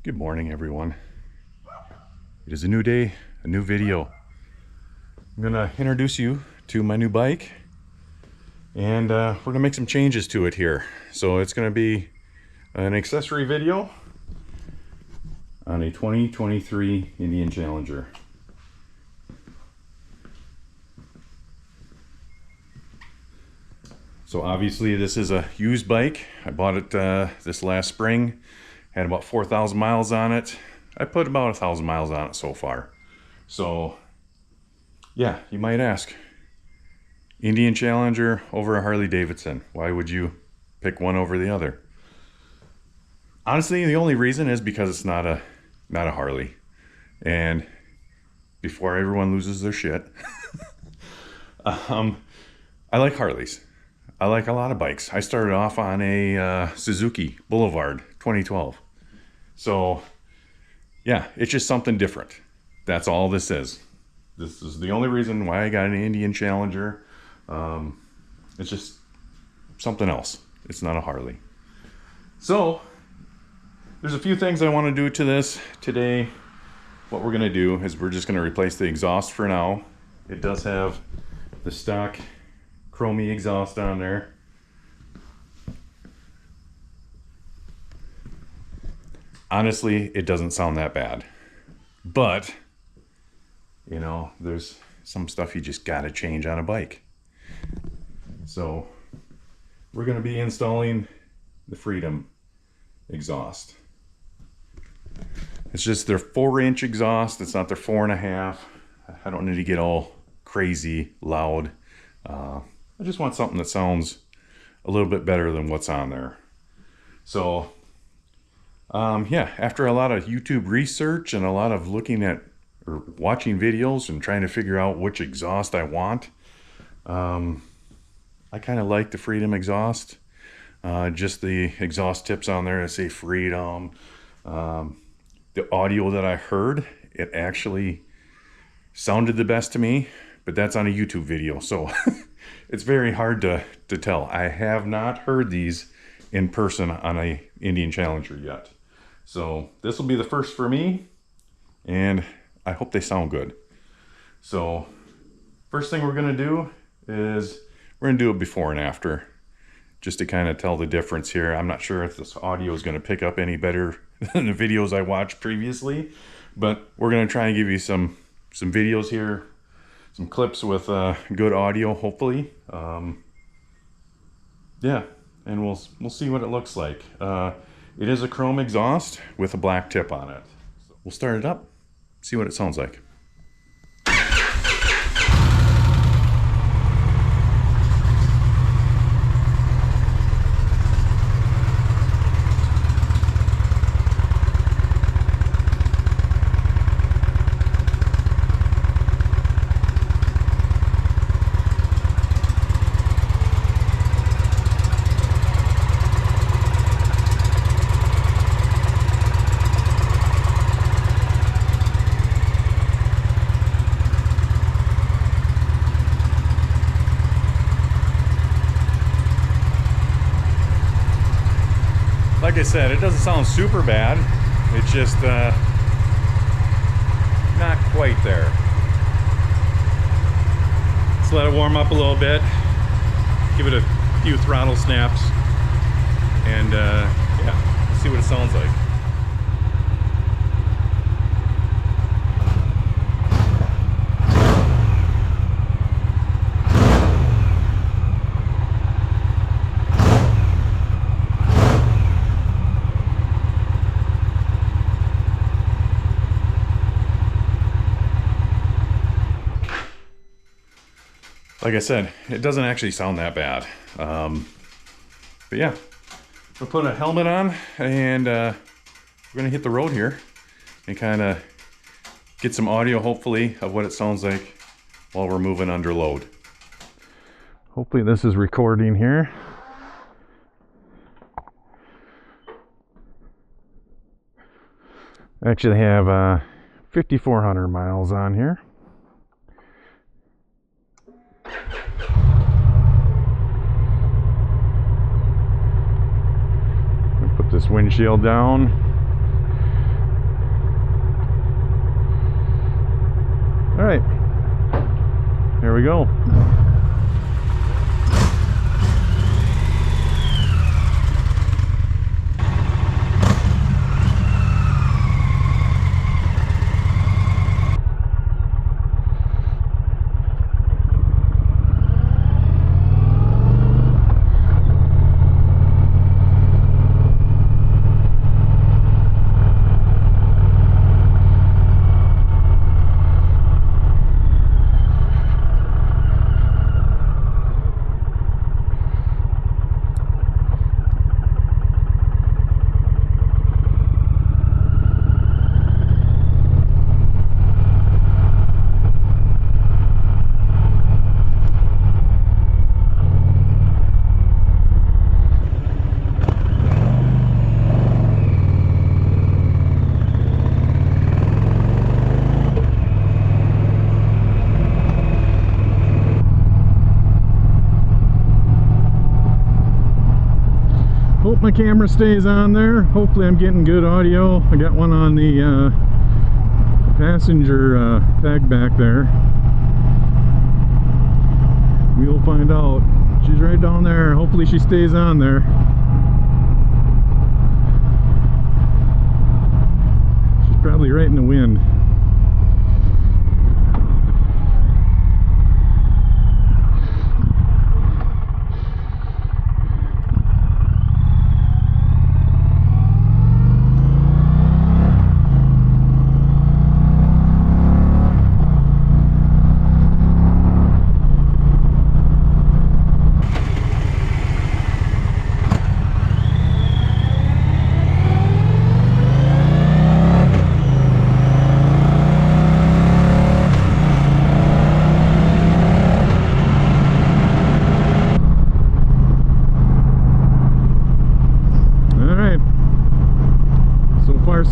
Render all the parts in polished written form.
Good morning, everyone. It is a new day, a new video. I'm gonna introduce you to my new bike, and we're gonna make some changes to it here. So it's gonna be an accessory video on a 2023 Indian Challenger. So obviously this is a used bike. I bought it this last spring. Had about 4,000 miles on it. I put about 1,000 miles on it so far. So yeah, you might ask, Indian Challenger over a Harley Davidson. Why would you pick one over the other? Honestly, the only reason is because it's not a Harley. And before everyone loses their shit, I like Harleys. I like a lot of bikes. I started off on a Suzuki Boulevard 2012. So yeah, it's just something different. That's all this is. This is the only reason why I got an Indian Challenger. It's just something else. It's not a Harley. So there's a few things I want to do to this today. What we're going to do is we're just going to replace the exhaust for now. It does have the stock chromey exhaust on there. Honestly, it doesn't sound that bad, but you know, there's some stuff you just gotta change on a bike. So we're going to be installing the Freedom exhaust. It's just their 4-inch exhaust. It's not their 4.5. I don't need to get all crazy loud. I just want something that sounds a little bit better than what's on there. So yeah, after a lot of YouTube research and a lot of looking at or watching videos and trying to figure out which exhaust I want, I kind of like the Freedom exhaust. Just the exhaust tips on there that say Freedom. The audio that I heard, it actually sounded the best to me, but that's on a YouTube video, so it's very hard to tell. I have not heard these in person on a Indian Challenger yet. So this will be the first for me, and I hope they sound good. So first thing we're going to do is we're going to do a before and after, just to kind of tell the difference here. I'm not sure if this audio is going to pick up any better than the videos I watched previously, but we're going to try and give you some videos here, some clips with good audio, hopefully. Yeah, and we'll see what it looks like. It is a chrome exhaust with a black tip on it. So we'll start it up, see what it sounds like. Like I said, it doesn't sound super bad. It's just not quite there. Let's let it warm up a little bit. Give it a few throttle snaps, and yeah, let's see what it sounds like. Like I said, it doesn't actually sound that bad. But yeah, we'll put a helmet on, and we're gonna hit the road here and kind of get some audio, hopefully, of what it sounds like while we're moving under load. Hopefully this is recording here. I actually have 5,400 miles on here. Put this windshield down. There we go. Hope my camera stays on there. Hopefully I'm getting good audio. I got one on the passenger tag back there. We'll find out. She's right down there. Hopefully she stays on there. She's probably right in the wind.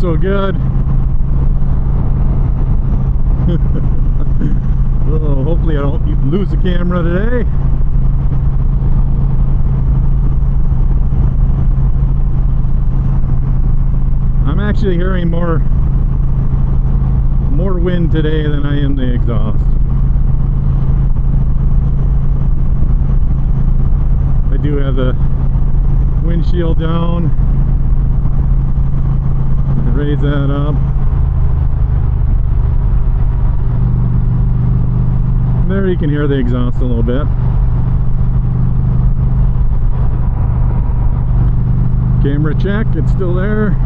So good. Oh, hopefully I don't lose the camera today. I'm actually hearing more wind today than I am the exhaust. I do have the windshield down. Raise that up. There you can hear the exhaust a little bit. Camera check, it's still there.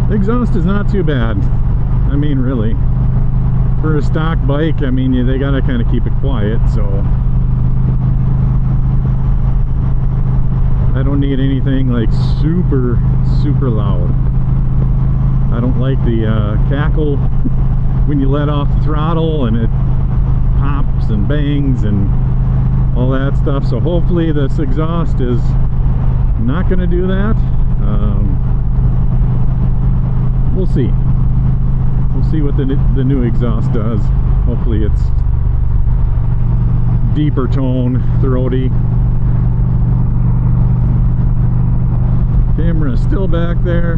Exhaust is not too bad. I mean, really, for a stock bike, I mean, they gotta kind of keep it quiet, so I don't need anything like super loud. I don't like the cackle when you let off the throttle and it pops and bangs and all that stuff, so hopefully this exhaust is not gonna do that. We'll see. We'll see what the new exhaust does. Hopefully it's deeper tone, throaty. Camera is still back there.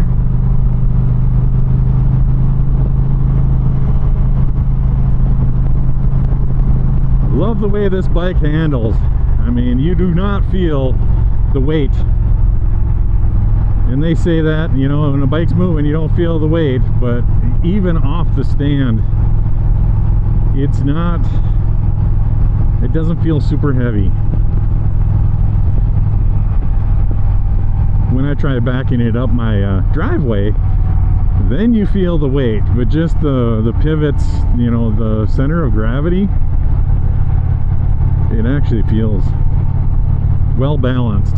Love the way this bike handles. I mean, you do not feel the weight. And they say that, you know, when a bike's moving, you don't feel the weight, but even off the stand, it's not, it doesn't feel super heavy. When I try backing it up my driveway, then you feel the weight, but just the pivots, you know, the center of gravity, it actually feels well balanced.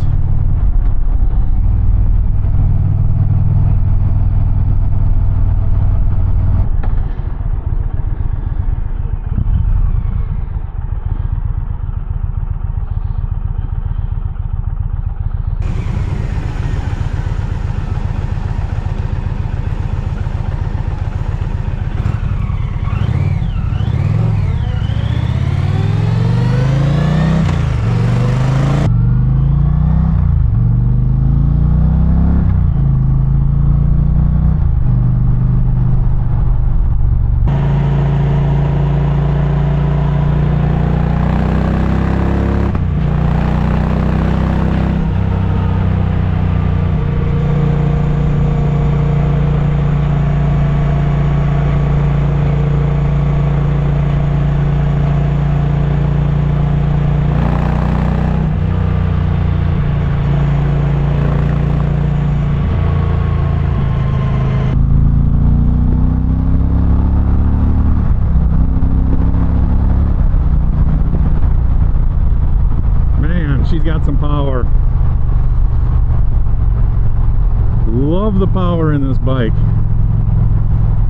the power in this bike.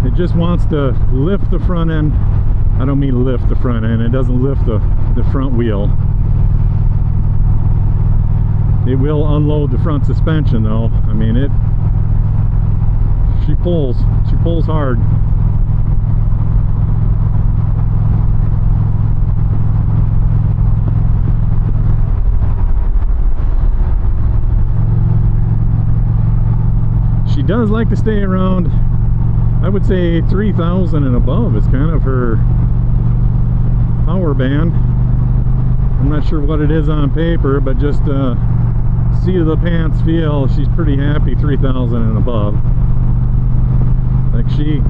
It just wants to lift the front end. I don't mean lift the front end, it doesn't lift the front wheel. It will unload the front suspension though. I mean, she pulls hard. She does like to stay around, I would say 3,000 and above is kind of her power band. I'm not sure what it is on paper, but just seat of the pants feel, she's pretty happy 3,000 and above. Like she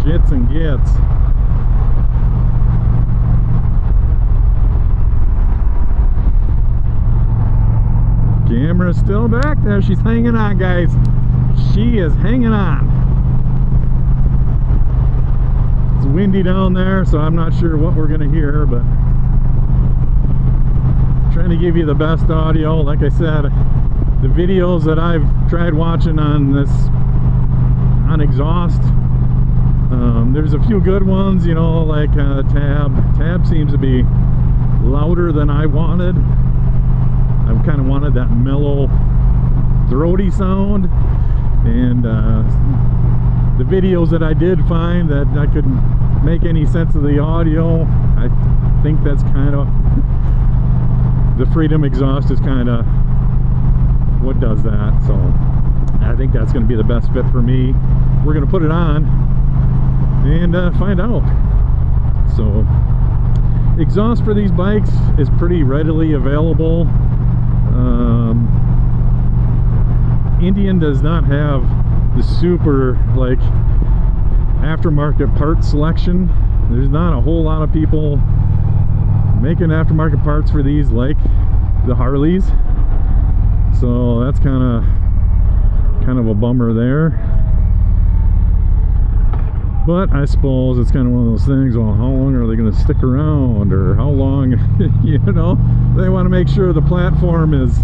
shits and gets. Camera's still back there. She's hanging on, guys. She is hanging on. It's windy down there, so I'm not sure what we're gonna hear, but I'm trying to give you the best audio. Like I said, the videos that I've tried watching on exhaust, there's a few good ones, you know, like Tab seems to be louder than I wanted. I kind of wanted that mellow, throaty sound, and the videos that I did find that I couldn't make any sense of the audio, I think that's kind of, the Freedom exhaust is kind of what does that, so I think that's going to be the best fit for me. We're going to put it on and find out. So, exhaust for these bikes is pretty readily available. Indian does not have the super like aftermarket part selection. There's not a whole lot of people making aftermarket parts for these like the Harleys, so that's kind of a bummer there. But I suppose it's kind of one of those things, well, how long are they going to stick around, or how long, you know, they want to make sure the platform is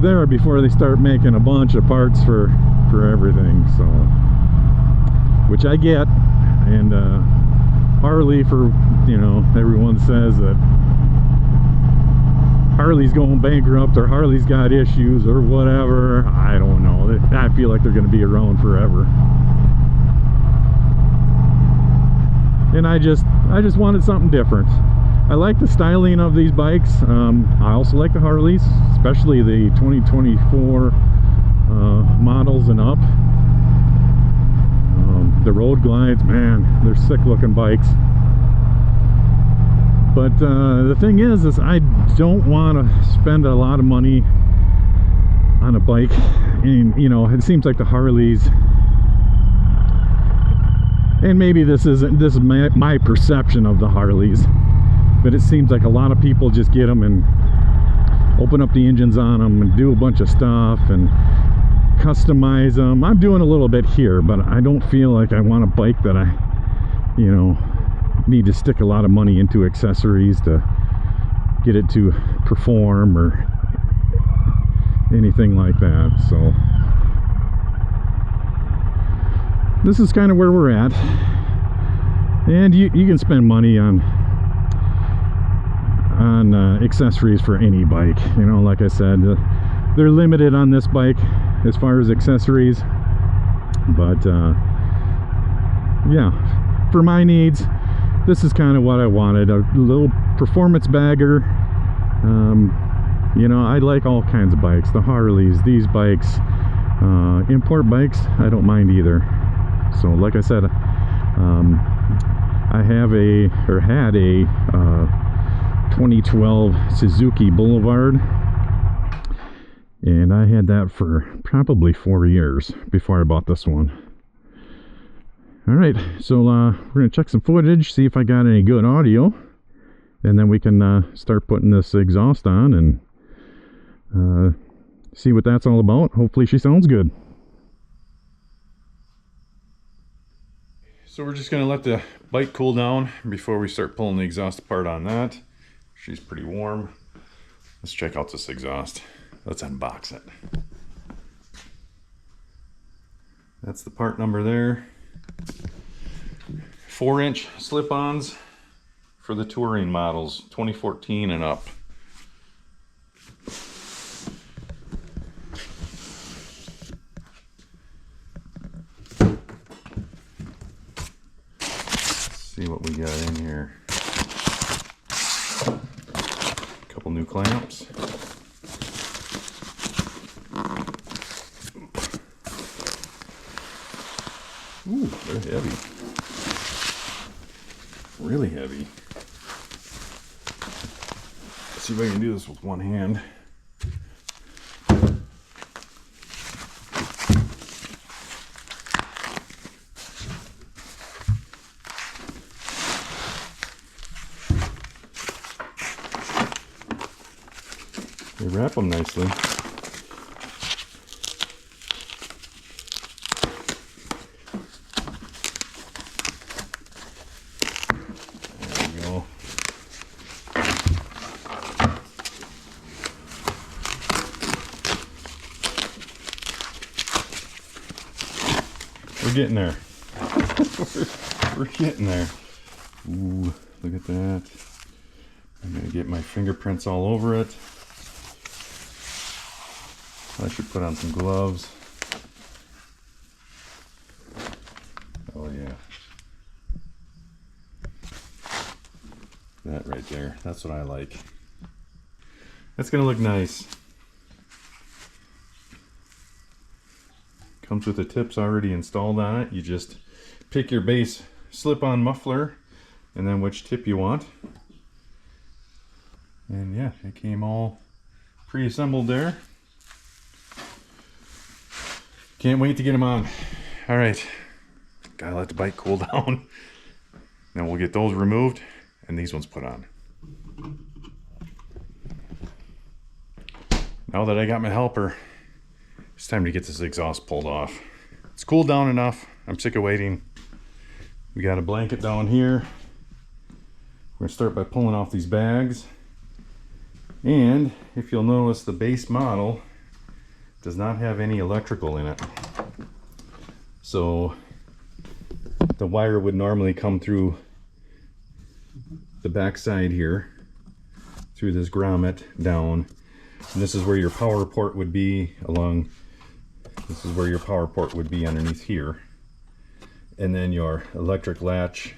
there before they start making a bunch of parts for everything, so, which I get. And Harley, for, you know, everyone says that Harley's going bankrupt or Harley's got issues or whatever. I don't know, I feel like they're going to be around forever. And I just wanted something different. I like the styling of these bikes. I also like the Harleys, especially the 2024 models and up. The Road Glides, man, they're sick looking bikes. But the thing is I don't want to spend a lot of money on a bike. And, you know, it seems like the Harleys, and maybe this is my perception of the Harleys, but it seems like a lot of people just get them and open up the engines on them and do a bunch of stuff and customize them. I'm doing a little bit here, but I don't feel like I want a bike that I, you know, need to stick a lot of money into accessories to get it to perform or anything like that. So this is kind of where we're at, and you can spend money on accessories for any bike, you know. Like I said, they're limited on this bike as far as accessories, but yeah, for my needs, this is kind of what I wanted, a little performance bagger. You know, I like all kinds of bikes, the Harleys, these bikes, import bikes, I don't mind either. So like I said, I have had a 2012 Suzuki Boulevard, and I had that for probably 4 years before I bought this one. Alright, so we're going to check some footage, see if I got any good audio, and then we can start putting this exhaust on and see what that's all about. Hopefully she sounds good. So we're just going to let the bike cool down before we start pulling the exhaust apart on that. She's pretty warm. Let's check out this exhaust. Let's unbox it. That's the part number there. 4-inch slip-ons for the touring models, 2014 and up. Let's see what we got in here. A couple new clamps. Ooh, they're heavy. Really heavy. Let's see if I can do this with one hand. They wrap them nicely. We're getting there. we're getting there. Ooh, look at that. I'm gonna get my fingerprints all over it. I should put on some gloves. Oh yeah. That right there, that's what I like. That's gonna look nice. Comes with the tips already installed on it. You just pick your base slip-on muffler and then which tip you want. And yeah, it came all pre-assembled there. Can't wait to get them on. All right, gotta let the bike cool down. Then we'll get those removed and these ones put on. Now that I got my helper, it's time to get this exhaust pulled off. It's cooled down enough. I'm sick of waiting. We got a blanket down here. We're gonna start by pulling off these bags. And if you'll notice, the base model does not have any electrical in it. So the wire would normally come through the back side here, through this grommet down. And this is where your power port would be along. This is where your power port would be underneath here. And then your electric latch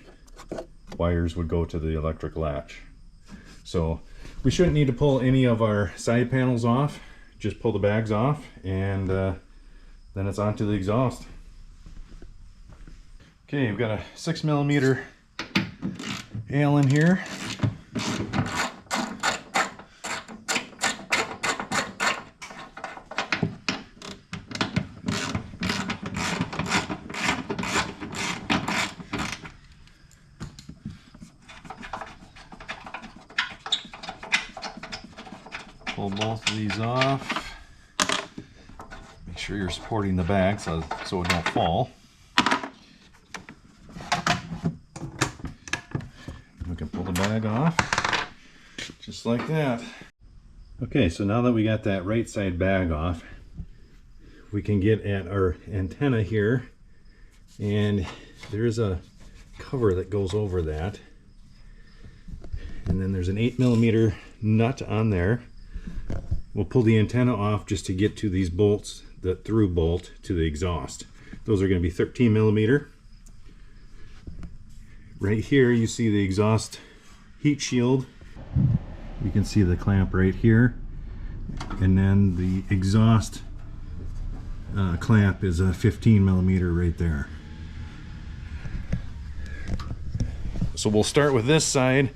wires would go to the electric latch. So we shouldn't need to pull any of our side panels off. Just pull the bags off and then it's onto the exhaust. Okay, we've got a 6mm Allen here. Pull both of these off. Make sure you're supporting the bag so it don't fall. We can pull the bag off just like that. Okay, so now that we got that right side bag off, we can get at our antenna here, and there's a cover that goes over that, and then there's an 8mm nut on there. We'll pull the antenna off just to get to these bolts, the through bolt to the exhaust. Those are going to be 13mm. Right here you see the exhaust heat shield. You can see the clamp right here, and then the exhaust clamp is a 15mm right there. So we'll start with this side.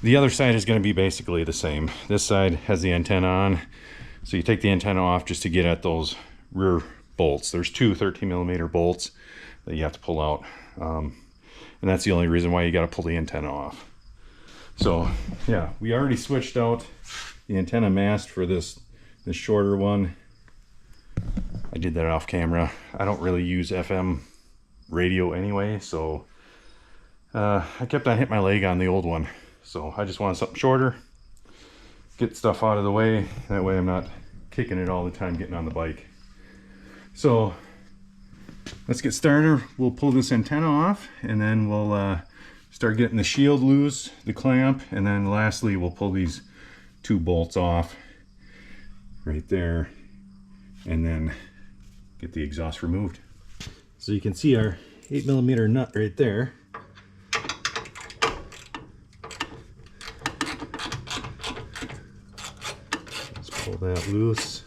The other side is going to be basically the same. This side has the antenna on, so you take the antenna off just to get at those rear bolts. There's two 13mm bolts that you have to pull out, and that's the only reason why you got to pull the antenna off. So yeah, we already switched out the antenna mast for this shorter one. I did that off camera. I don't really use FM radio anyway, so I kept on hitting my leg on the old one. So I just wanted something shorter. get stuff out of the way. That way I'm not kicking it all the time getting on the bike. So let's get started. We'll pull this antenna off, and then we'll start getting the shield loose, the clamp, and then lastly we'll pull these 2 bolts off right there, and then get the exhaust removed. So you can see our 8mm nut right there. Let's pull that loose.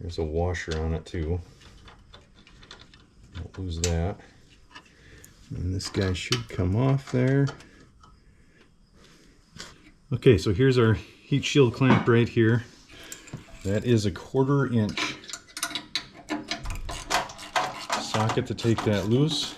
There's a washer on it too. Don't lose that. And this guy should come off there. Okay, so here's our heat shield clamp right here. That is a 1/4 inch socket to take that loose.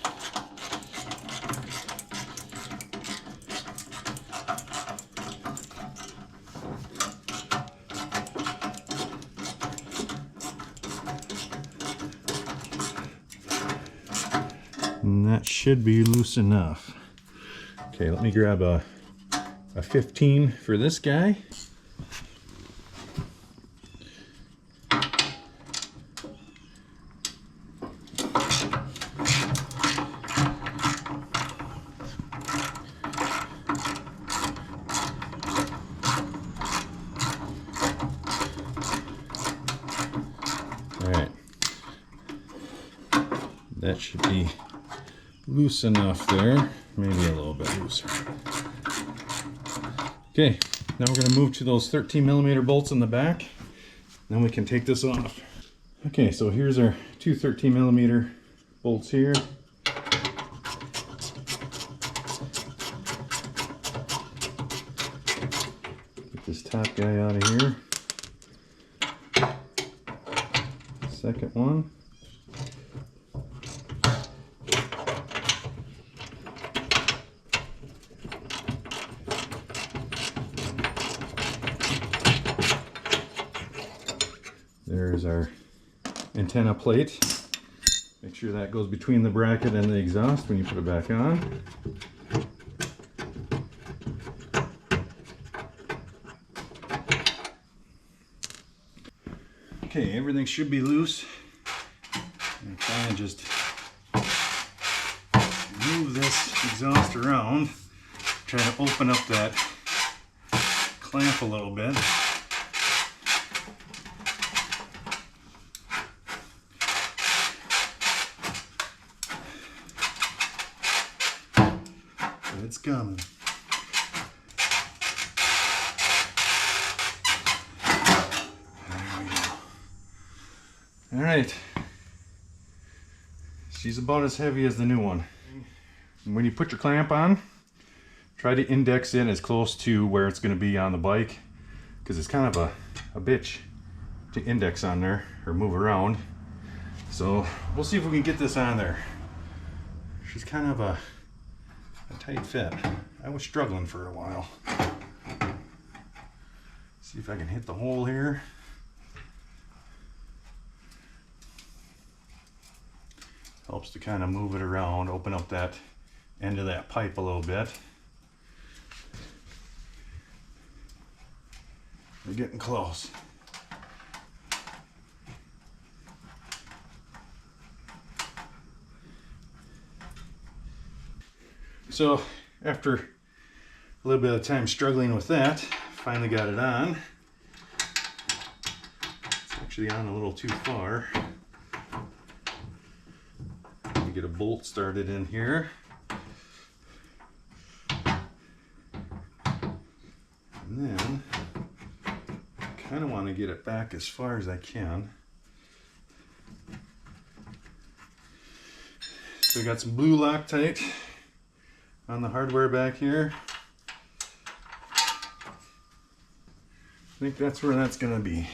And that should be loose enough. Okay, let me grab a 15 for this guy. All right, that should be loose enough there, maybe a little bit looser. Okay, now we're going to move to those 13mm bolts in the back, then we can take this off. Okay, so here's our 2 13mm bolts here. Get this top guy out of here. Second one. There's our antenna plate. Make sure that goes between the bracket and the exhaust when you put it back on. Okay, everything should be loose. I'm trying to just move this exhaust around. Try to open up that clamp a little bit. It's coming. There we go. All right. She's about as heavy as the new one. When you put your clamp on, try to index it as close to where it's going to be on the bike, because it's kind of a bitch to index on there or move around. So we'll see if we can get this on there. She's kind of a tight fit. I was struggling for a while. See if I can hit the hole here. Helps to kind of move it around, open up that end of that pipe a little bit. We're getting close. So after a little bit of time struggling with that, finally got it on. It's actually on a little too far. Let me get a bolt started in here. And then I kind of want to get it back as far as I can. So we got some blue Loctite on the hardware back here. I think that's where that's going to be.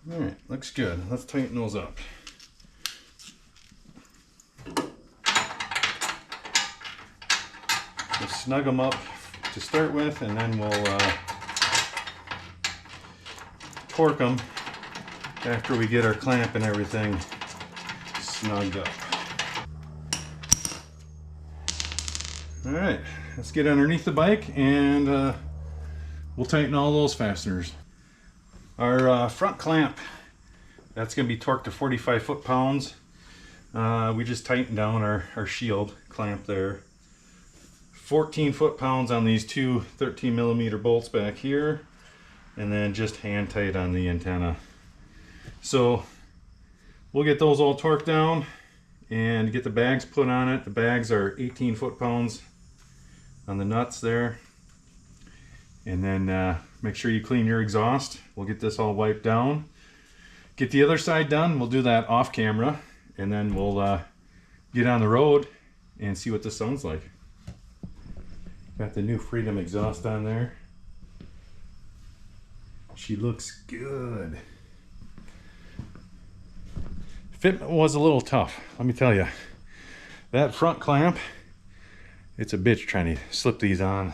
All right, looks good. Let's tighten those up. We'll snug them up to start with, and then we'll torque them after we get our clamp and everything snugged up. All right, let's get underneath the bike and we'll tighten all those fasteners. Our front clamp, that's going to be torqued to 45 foot-pounds. We just tightened down our shield clamp there. 14 foot-pounds on these two 13 millimeter bolts back here, and then just hand tight on the antenna. So we'll get those all torqued down and get the bags put on it. The bags are 18 foot-pounds on the nuts there. And then make sure you clean your exhaust. We'll get this all wiped down. Get the other side done. We'll do that off camera, and then we'll get on the road and see what this sounds like. Got the new Freedom exhaust on there. She looks good. Fitment was a little tough, let me tell you. That front clamp, it's a bitch trying to slip these on,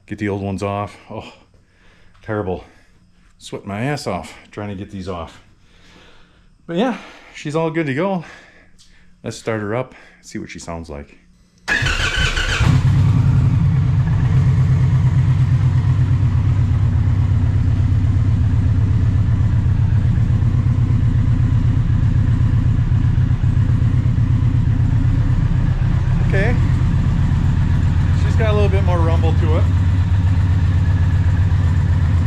get the old ones off. Oh, terrible. Sweating my ass off trying to get these off. But yeah, she's all good to go. Let's start her up, see what she sounds like. Okay, she's got a little bit more rumble to it.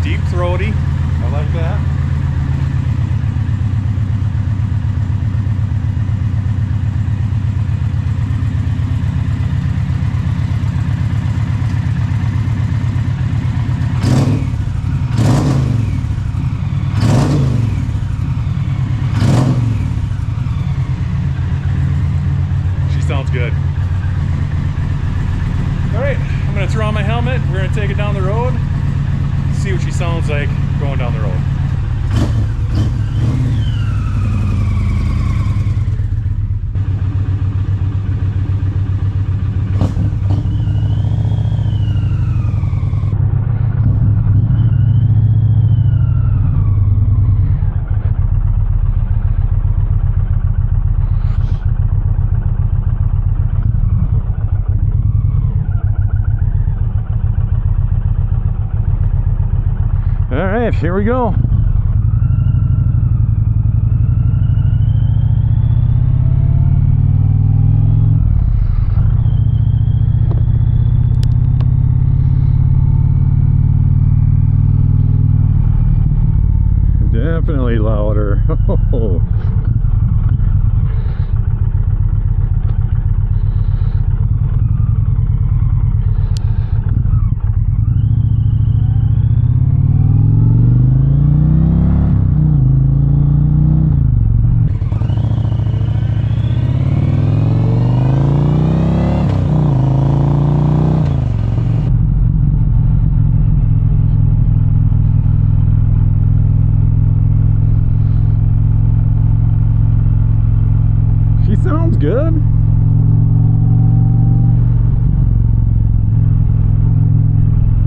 Deep throaty, I like that. She sounds good. Alright, I'm going to throw on my helmet. We're going to take it down the road, see what she sounds like going down the road. All right, here we go. Definitely louder. Sounds good.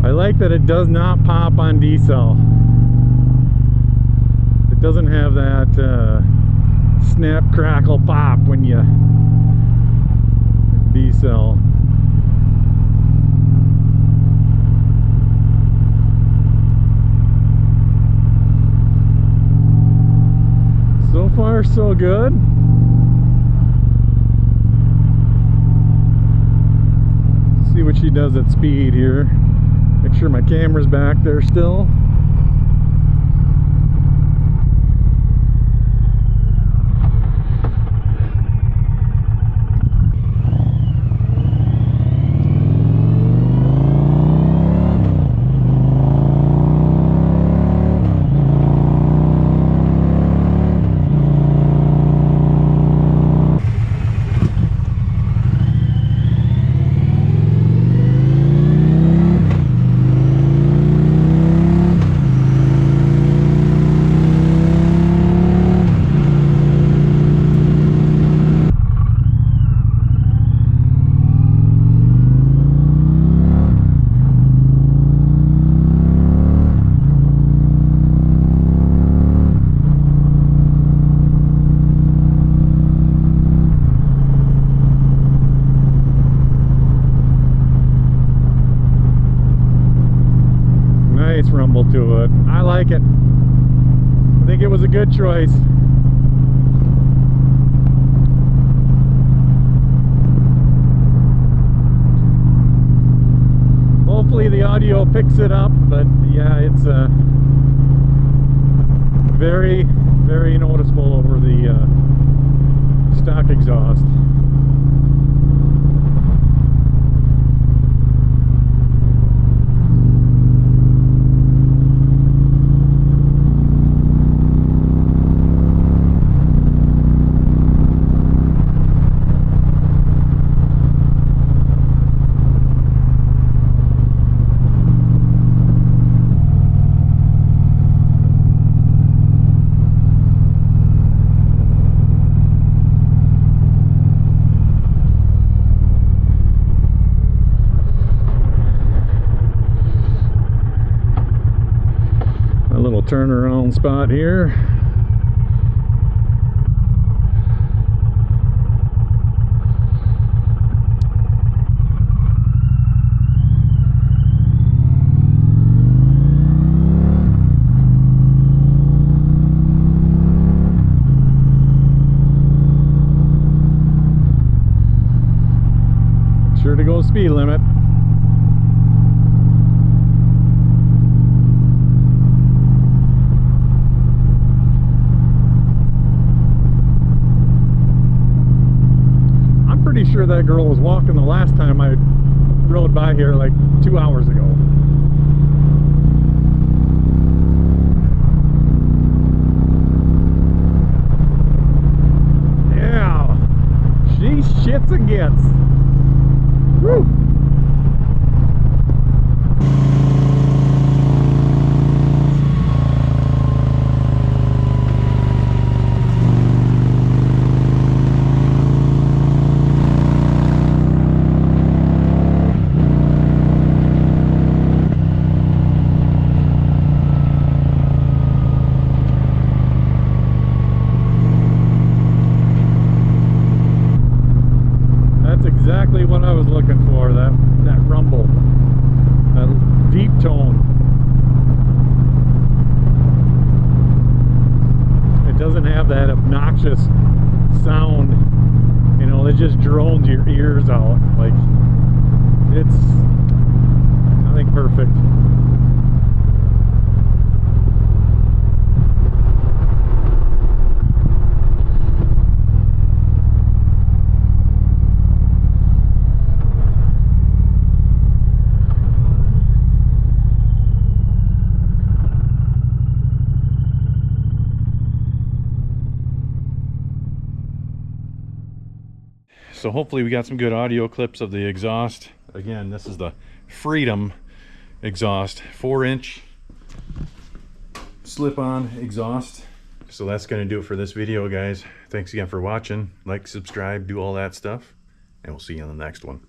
I like that it does not pop on decel. It doesn't have that snap, crackle, pop when you decel. So far, so good. See what she does at speed here. Make sure my camera's back there still. to it. I like it. I think it was a good choice. Hopefully the audio picks it up, but yeah, it's very, very noticeable over the stock exhaust. Turnaround spot here. Sure to go speed limit. Pretty sure that girl was walking the last time I rode by here like 2 hours ago. Yeah, she shits and gets. Woo. Exactly what I was looking for, that rumble, that deep tone. It doesn't have that obnoxious sound, you know, it just drones your ears out. Like, it's, I think, perfect. So hopefully we got some good audio clips of the exhaust. Again, this is the Freedom exhaust, 4-inch slip-on exhaust. So that's going to do it for this video, guys. Thanks again for watching. Like, subscribe, do all that stuff, and we'll see you on the next one.